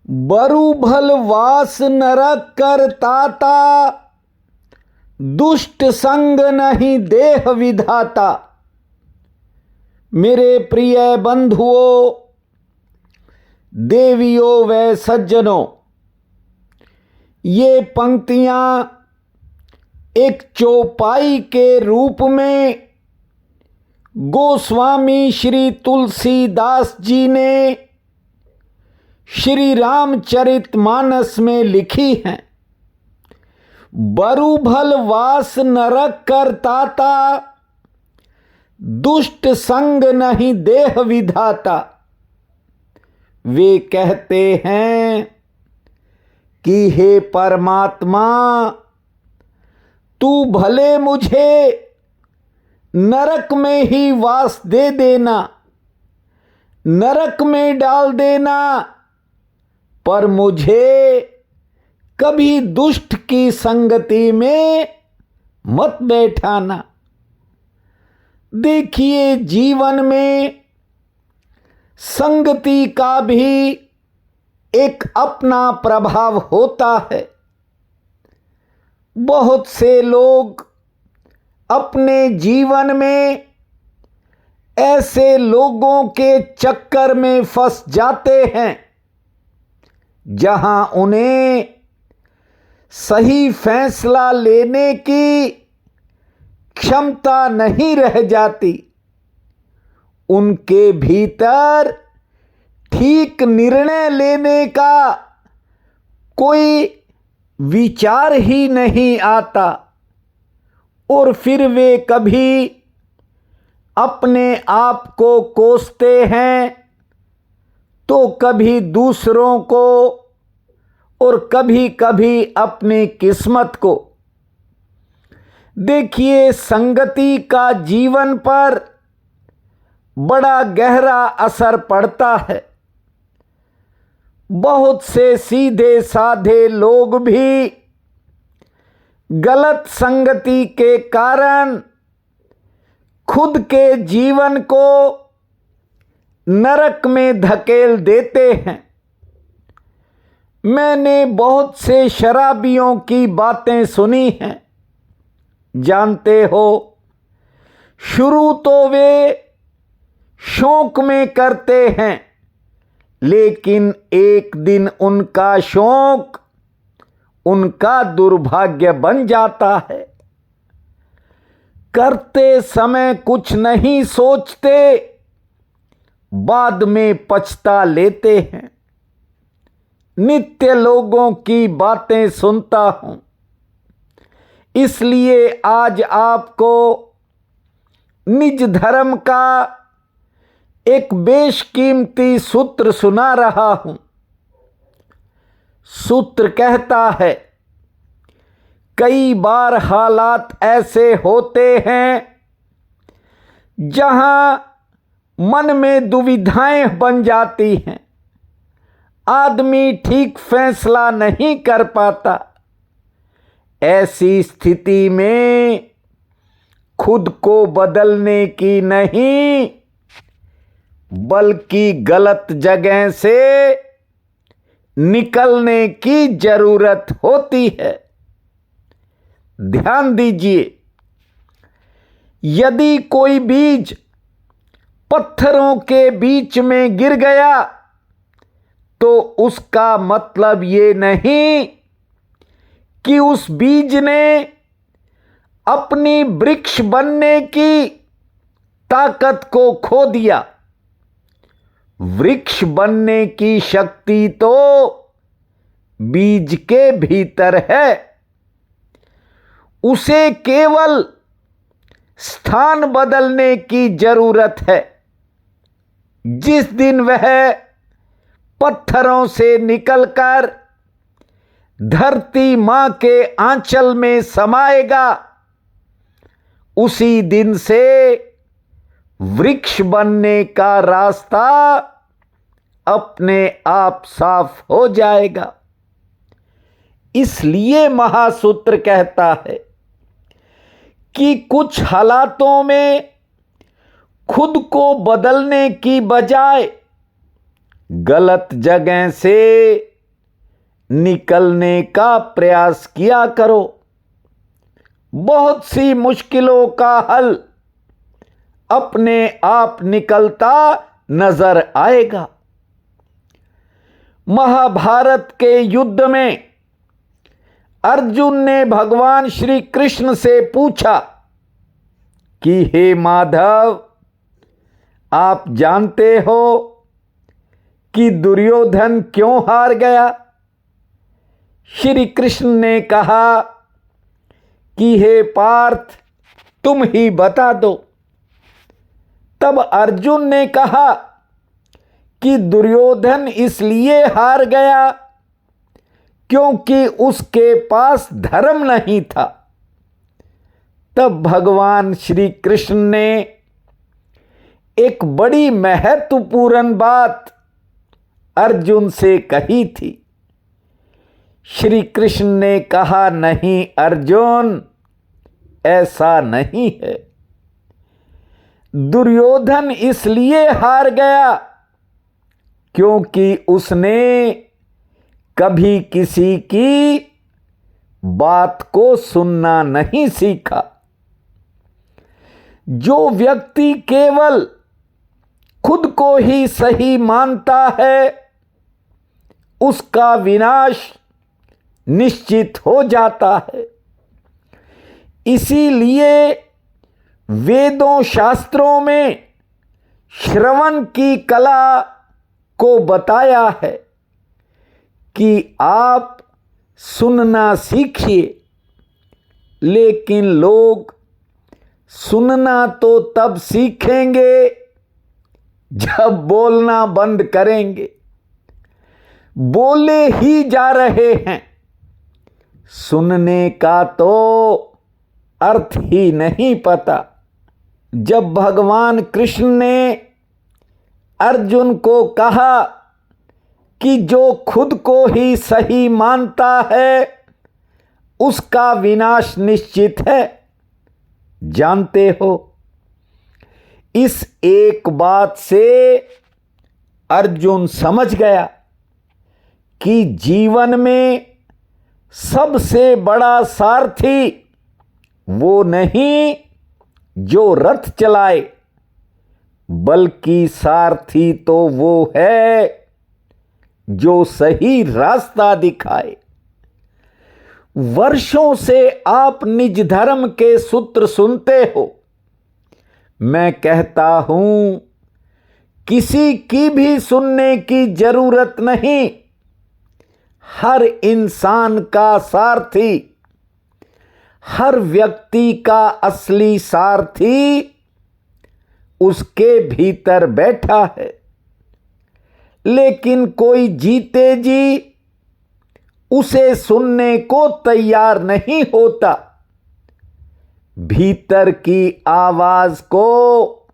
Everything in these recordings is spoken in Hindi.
बरु भल वास नरक कर ताता, दुष्ट संग नहीं देह विधाता। मेरे प्रिय बंधुओं, देवियों व सज्जनों, ये पंक्तियां एक चौपाई के रूप में गोस्वामी श्री तुलसीदास जी ने श्री रामचरितमानस में लिखी हैं। बरु भल वास नरक कर ताता, दुष्ट संग नहीं देह विधाता। वे कहते हैं कि हे परमात्मा, तू भले मुझे नरक में ही वास दे देना, नरक में डाल देना, पर मुझे कभी दुष्ट की संगति में मत बैठाना। देखिए, जीवन में संगति का भी एक अपना प्रभाव होता है। बहुत से लोग अपने जीवन में ऐसे लोगों के चक्कर में फंस जाते हैं जहां उन्हें सही फैसला लेने की क्षमता नहीं रह जाती। उनके भीतर ठीक निर्णय लेने का कोई विचार ही नहीं आता और फिर वे कभी अपने आप को कोसते हैं तो कभी दूसरों को और कभी कभी अपनी किस्मत को। देखिए, संगति का जीवन पर बड़ा गहरा असर पड़ता है। बहुत से सीधे साधे लोग भी गलत संगति के कारण खुद के जीवन को नरक में धकेल देते हैं। मैंने बहुत से शराबियों की बातें सुनी हैं। जानते हो, शुरू तो वे शौक में करते हैं, लेकिन एक दिन उनका शौक उनका दुर्भाग्य बन जाता है। करते समय कुछ नहीं सोचते, बाद में पछता लेते हैं। नित्य लोगों की बातें सुनता हूं, इसलिए आज आपको निज धर्म का एक बेशकीमती सूत्र सुना रहा हूं। सूत्र कहता है, कई बार हालात ऐसे होते हैं जहां मन में दुविधाएं बन जाती हैं। आदमी ठीक फैसला नहीं कर पाता। ऐसी स्थिति में खुद को बदलने की नहीं, बल्कि गलत जगह से निकलने की जरूरत होती है। ध्यान दीजिए, यदि कोई बीज पत्थरों के बीच में गिर गया तो उसका मतलब ये नहीं कि उस बीज ने अपनी वृक्ष बनने की ताकत को खो दिया। वृक्ष बनने की शक्ति तो बीज के भीतर है। उसे केवल स्थान बदलने की जरूरत है। जिस दिन वह पत्थरों से निकलकर धरती मां के आंचल में समाएगा, उसी दिन से वृक्ष बनने का रास्ता अपने आप साफ हो जाएगा। इसलिए महासूत्र कहता है कि कुछ हालातों में खुद को बदलने की बजाय गलत जगह से निकलने का प्रयास किया करो। बहुत सी मुश्किलों का हल अपने आप निकलता नजर आएगा। महाभारत के युद्ध में अर्जुन ने भगवान श्री कृष्ण से पूछा कि हे माधव, आप जानते हो कि दुर्योधन क्यों हार गया? श्री कृष्ण ने कहा कि हे पार्थ, तुम ही बता दो। तब अर्जुन ने कहा कि दुर्योधन इसलिए हार गया क्योंकि उसके पास धर्म नहीं था। तब भगवान श्री कृष्ण ने एक बड़ी महत्वपूर्ण बात अर्जुन से कही थी। श्री कृष्ण ने कहा, नहीं अर्जुन, ऐसा नहीं है। दुर्योधन इसलिए हार गया क्योंकि उसने कभी किसी की बात को सुनना नहीं सीखा। जो व्यक्ति केवल खुद को ही सही मानता है, उसका विनाश निश्चित हो जाता है। इसीलिए वेदों शास्त्रों में श्रवण की कला को बताया है कि आप सुनना सीखिए। लेकिन लोग सुनना तो तब सीखेंगे जब बोलना बंद करेंगे। बोले ही जा रहे हैं, सुनने का तो अर्थ ही नहीं पता। जब भगवान कृष्ण ने अर्जुन को कहा कि जो खुद को ही सही मानता है, उसका विनाश निश्चित है, जानते हो, इस एक बात से अर्जुन समझ गया कि जीवन में सबसे बड़ा सारथी वो नहीं जो रथ चलाए, बल्कि सारथी तो वो है जो सही रास्ता दिखाए। वर्षों से आप निज धर्म के सूत्र सुनते हो। मैं कहता हूं, किसी की भी सुनने की जरूरत नहीं। हर इंसान का सारथी, हर व्यक्ति का असली सारथी उसके भीतर बैठा है। लेकिन कोई जीते जी उसे सुनने को तैयार नहीं होता। भीतर की आवाज को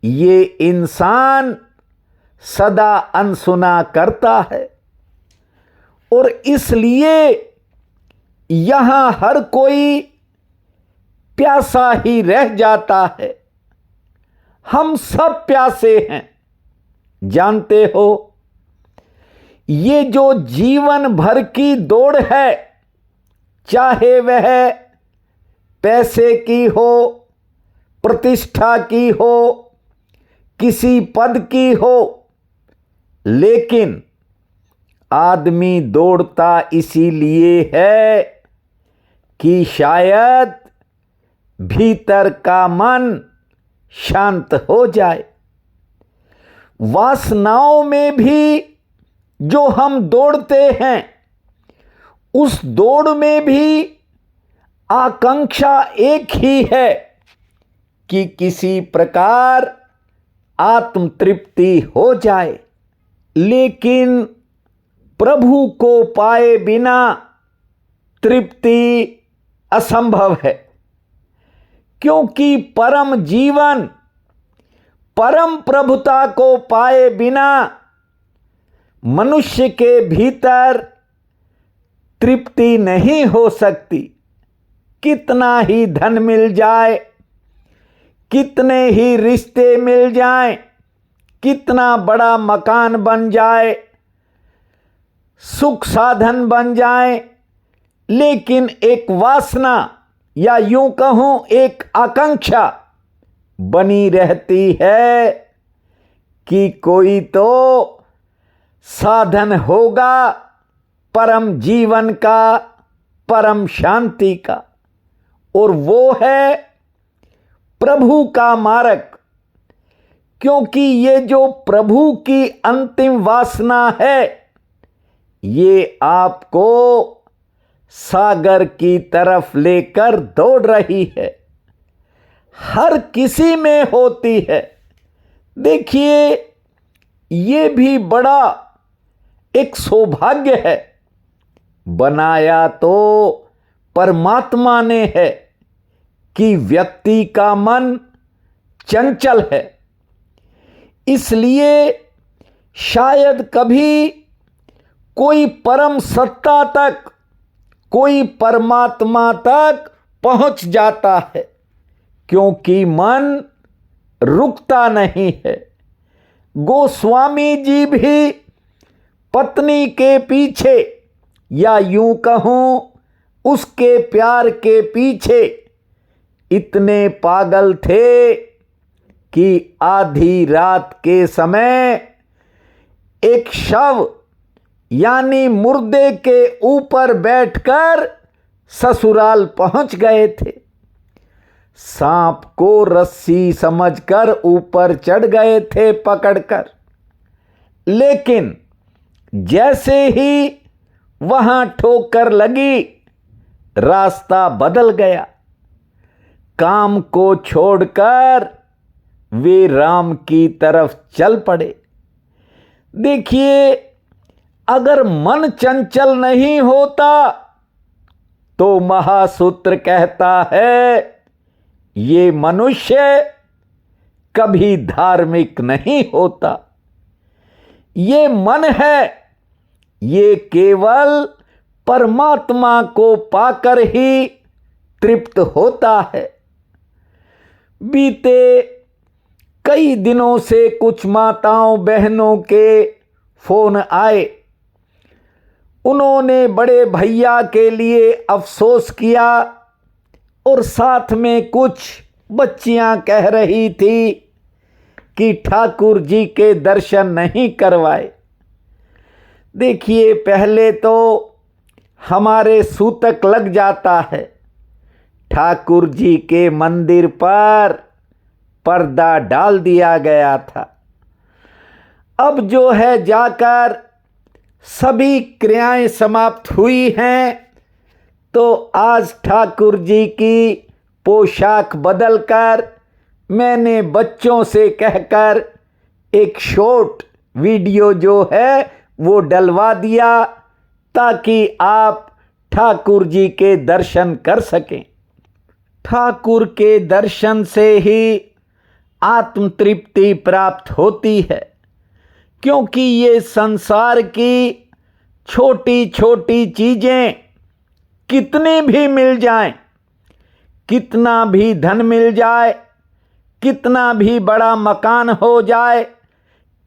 ये इंसान सदा अनसुना करता है और इसलिए यहां हर कोई प्यासा ही रह जाता है। हम सब प्यासे हैं, जानते हो। ये जो जीवन भर की दौड़ है, चाहे वह पैसे की हो, प्रतिष्ठा की हो, किसी पद की हो, लेकिन आदमी दौड़ता इसीलिए है कि शायद भीतर का मन शांत हो जाए। वासनाओं में भी जो हम दौड़ते हैं, उस दौड़ में भी आकांक्षा एक ही है कि किसी प्रकार आत्म तृप्ति हो जाए। लेकिन प्रभु को पाए बिना तृप्ति असंभव है, क्योंकि परम जीवन, परम प्रभुता को पाए बिना मनुष्य के भीतर तृप्ति नहीं हो सकती। कितना ही धन मिल जाए, कितने ही रिश्ते मिल जाएं, कितना बड़ा मकान बन जाए, सुख साधन बन जाएं, लेकिन एक वासना या यूं कहूं एक आकांक्षा बनी रहती है कि कोई तो साधन होगा परम जीवन का, परम शांति का, और वो है प्रभु का मार्ग। क्योंकि ये जो प्रभु की अंतिम वासना है, ये आपको सागर की तरफ लेकर दौड़ रही है, हर किसी में होती है। देखिए, ये भी बड़ा एक सौभाग्य है, बनाया तो परमात्मा ने है कि व्यक्ति का मन चंचल है, इसलिए शायद कभी कोई परम सत्ता तक, कोई परमात्मा तक पहुंच जाता है, क्योंकि मन रुकता नहीं है। गोस्वामी जी भी पत्नी के पीछे, या यूं कहूं उसके प्यार के पीछे इतने पागल थे कि आधी रात के समय एक शव यानी मुर्दे के ऊपर बैठकर ससुराल पहुंच गए थे। सांप को रस्सी समझकर ऊपर चढ़ गए थे पकड़कर, लेकिन जैसे ही वहां ठोकर लगी, रास्ता बदल गया। काम को छोड़कर वे राम की तरफ चल पड़े। देखिए, अगर मन चंचल नहीं होता तो महासूत्र कहता है ये मनुष्य कभी धार्मिक नहीं होता। ये मन है, ये केवल परमात्मा को पाकर ही तृप्त होता है। बीते कई दिनों से कुछ माताओं बहनों के फोन आए। उन्होंने बड़े भैया के लिए अफसोस किया और साथ में कुछ बच्चियां कह रही थी कि ठाकुर जी के दर्शन नहीं करवाए। देखिए, पहले तो हमारे सूतक लग जाता है। ठाकुर जी के मंदिर पर पर्दा डाल दिया गया था। अब जो है जाकर सभी क्रियाएं समाप्त हुई हैं, तो आज ठाकुर जी की पोशाक बदलकर मैंने बच्चों से कहकर एक शॉर्ट वीडियो जो है वो डलवा दिया, ताकि आप ठाकुर जी के दर्शन कर सकें। ठाकुर के दर्शन से ही आत्म तृप्ति प्राप्त होती है, क्योंकि ये संसार की छोटी छोटी चीजें कितनी भी मिल जाएं, कितना भी धन मिल जाए, कितना भी बड़ा मकान हो जाए,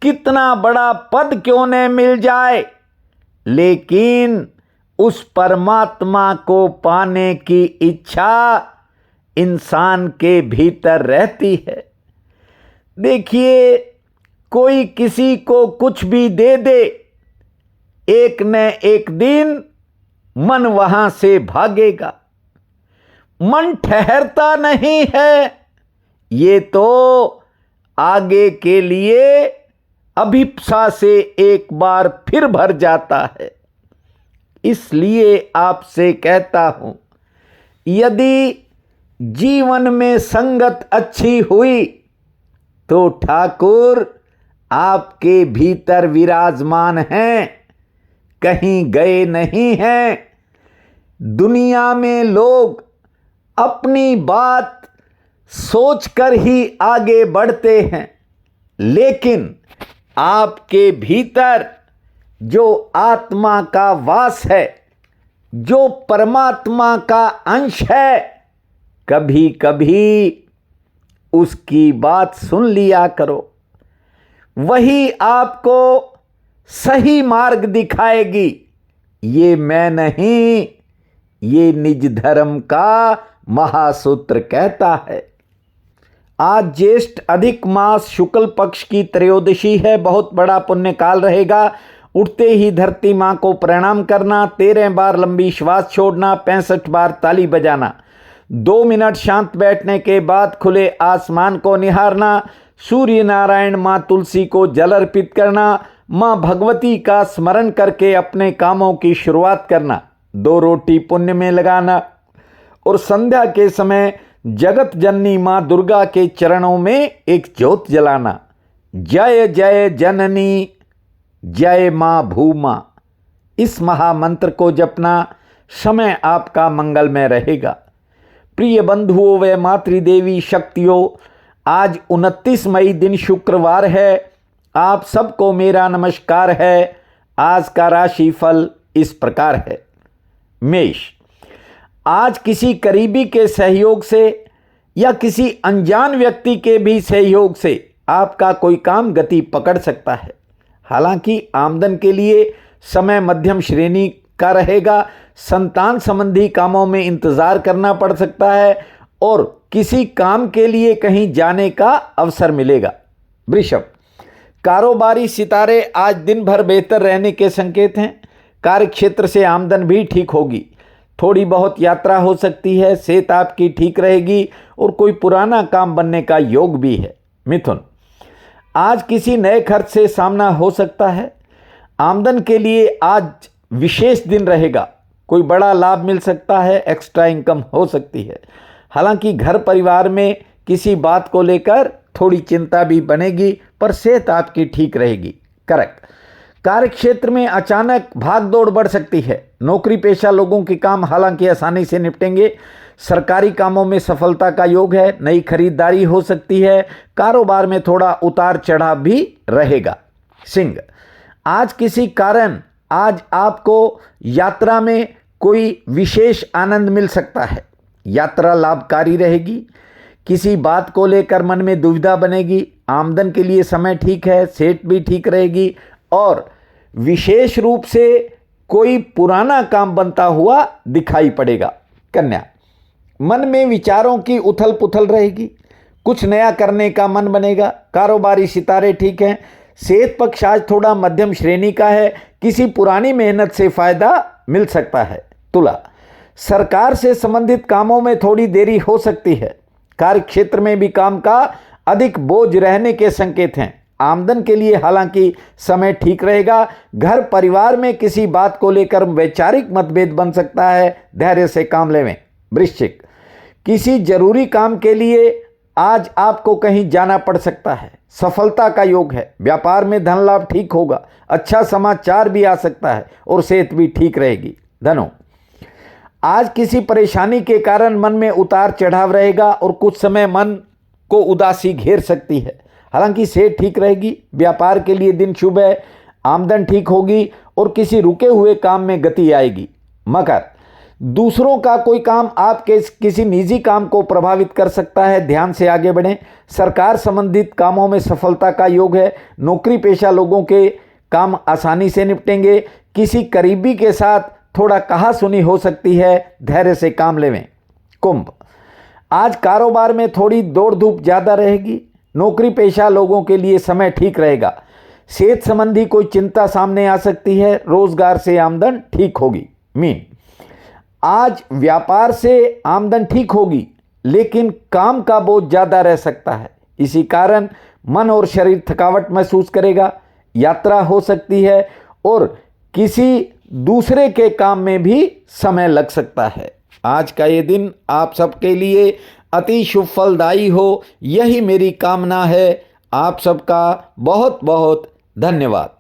कितना बड़ा पद क्यों न मिल जाए, लेकिन उस परमात्मा को पाने की इच्छा इंसान के भीतर रहती है। देखिए, कोई किसी को कुछ भी दे दे, एक न एक दिन मन वहां से भागेगा। मन ठहरता नहीं है, ये तो आगे के लिए अभिप्सा से एक बार फिर भर जाता है। इसलिए आपसे कहता हूं, यदि जीवन में संगत अच्छी हुई तो ठाकुर आपके भीतर विराजमान हैं, कहीं गए नहीं हैं। दुनिया में लोग अपनी बात सोचकर ही आगे बढ़ते हैं, लेकिन आपके भीतर जो आत्मा का वास है, जो परमात्मा का अंश है, कभी कभी उसकी बात सुन लिया करो। वही आपको सही मार्ग दिखाएगी, ये मैं नहीं, ये निज धर्म का महासूत्र कहता है। आज ज्येष्ठ अधिक मास शुक्ल पक्ष की त्रयोदशी है। बहुत बड़ा पुण्य काल रहेगा। उठते ही धरती माँ को प्रणाम करना, 13 बार लंबी श्वास छोड़ना, 65 बार ताली बजाना, 2 मिनट शांत बैठने के बाद खुले आसमान को निहारना, सूर्य नारायण माँ तुलसी को जल अर्पित करना, माँ भगवती का स्मरण करके अपने कामों की शुरुआत करना, 2 रोटी पुण्य में लगाना और संध्या के समय जगत जननी माँ दुर्गा के चरणों में एक ज्योत जलाना। जय जय जननी, जय माँ भूमा, इस महामंत्र को जपना। समय आपका मंगलमय रहेगा। प्रिय बंधुओं व मातृदेवी शक्तियों, आज 29 मई दिन शुक्रवार है। आप सबको मेरा नमस्कार है। आज का राशि फल इस प्रकार है। मेष, आज किसी करीबी के सहयोग से या किसी अनजान व्यक्ति के भी सहयोग से आपका कोई काम गति पकड़ सकता है। हालांकि आमदन के लिए समय मध्यम श्रेणी का रहेगा। संतान संबंधी कामों में इंतजार करना पड़ सकता है और किसी काम के लिए कहीं जाने का अवसर मिलेगा। वृषभ, कारोबारी सितारे आज दिन भर बेहतर रहने के संकेत हैं। कार्यक्षेत्र से आमदन भी ठीक होगी। थोड़ी बहुत यात्रा हो सकती है। सेहत आपकी ठीक रहेगी और कोई पुराना काम बनने का योग भी है। मिथुन, आज किसी नए खर्च से सामना हो सकता है। आमदन के लिए आज विशेष दिन रहेगा। कोई बड़ा लाभ मिल सकता है। एक्स्ट्रा इनकम हो सकती है। हालांकि घर परिवार में किसी बात को लेकर थोड़ी चिंता भी बनेगी, पर सेहत आपकी ठीक रहेगी। कर्क, कार्यक्षेत्र में अचानक भाग दौड़ बढ़ सकती है। नौकरी पेशा लोगों के काम हालांकि आसानी से निपटेंगे। सरकारी कामों में सफलता का योग है। नई खरीदारी हो सकती है। कारोबार में थोड़ा उतार चढ़ाव भी रहेगा। सिंह, आज किसी कारण आज आपको यात्रा में कोई विशेष आनंद मिल सकता है। यात्रा लाभकारी रहेगी। किसी बात को लेकर मन में दुविधा बनेगी। आमदन के लिए समय ठीक है। सेहत भी ठीक रहेगी और विशेष रूप से कोई पुराना काम बनता हुआ दिखाई पड़ेगा। कन्या, मन में विचारों की उथल पुथल रहेगी। कुछ नया करने का मन बनेगा। कारोबारी सितारे ठीक हैं। सेहत पक्ष आज थोड़ा मध्यम श्रेणी का है। किसी पुरानी मेहनत से फायदा मिल सकता है। तुला, सरकार से संबंधित कामों में थोड़ी देरी हो सकती है। कार्यक्षेत्र में भी काम का अधिक बोझ रहने के संकेत हैं। आमदन के लिए हालांकि समय ठीक रहेगा। घर परिवार में किसी बात को लेकर वैचारिक मतभेद बन सकता है। धैर्य से काम लें। वृश्चिक, किसी जरूरी काम के लिए आज आपको कहीं जाना पड़ सकता है। सफलता का योग है। व्यापार में धन लाभ ठीक होगा। अच्छा समाचार भी आ सकता है और सेहत भी ठीक रहेगी। धनु, आज किसी परेशानी के कारण मन में उतार चढ़ाव रहेगा और कुछ समय मन को उदासी घेर सकती है। हालांकि सेहत ठीक रहेगी। व्यापार के लिए दिन शुभ है। आमदन ठीक होगी और किसी रुके हुए काम में गति आएगी। मकर, दूसरों का कोई काम आपके किसी निजी काम को प्रभावित कर सकता है। ध्यान से आगे बढ़ें। सरकार संबंधित कामों में सफलता का योग है। नौकरी पेशा लोगों के काम आसानी से निपटेंगे। किसी करीबी के साथ थोड़ा कहासुनी हो सकती है। धैर्य से काम लें। कुंभ, आज कारोबार में थोड़ी दौड़ धूप ज़्यादा रहेगी। नौकरी पेशा लोगों के लिए समय ठीक रहेगा। सेहत संबंधी कोई चिंता सामने आ सकती है। रोजगार से आमदन ठीक होगी। मीन, आज व्यापार से आमदन ठीक होगी लेकिन काम का बोझ ज़्यादा रह सकता है। इसी कारण मन और शरीर थकावट महसूस करेगा। यात्रा हो सकती है और किसी दूसरे के काम में भी समय लग सकता है। आज का ये दिन आप सबके लिए अति शुभ फलदायी हो, यही मेरी कामना है। आप सबका बहुत बहुत धन्यवाद।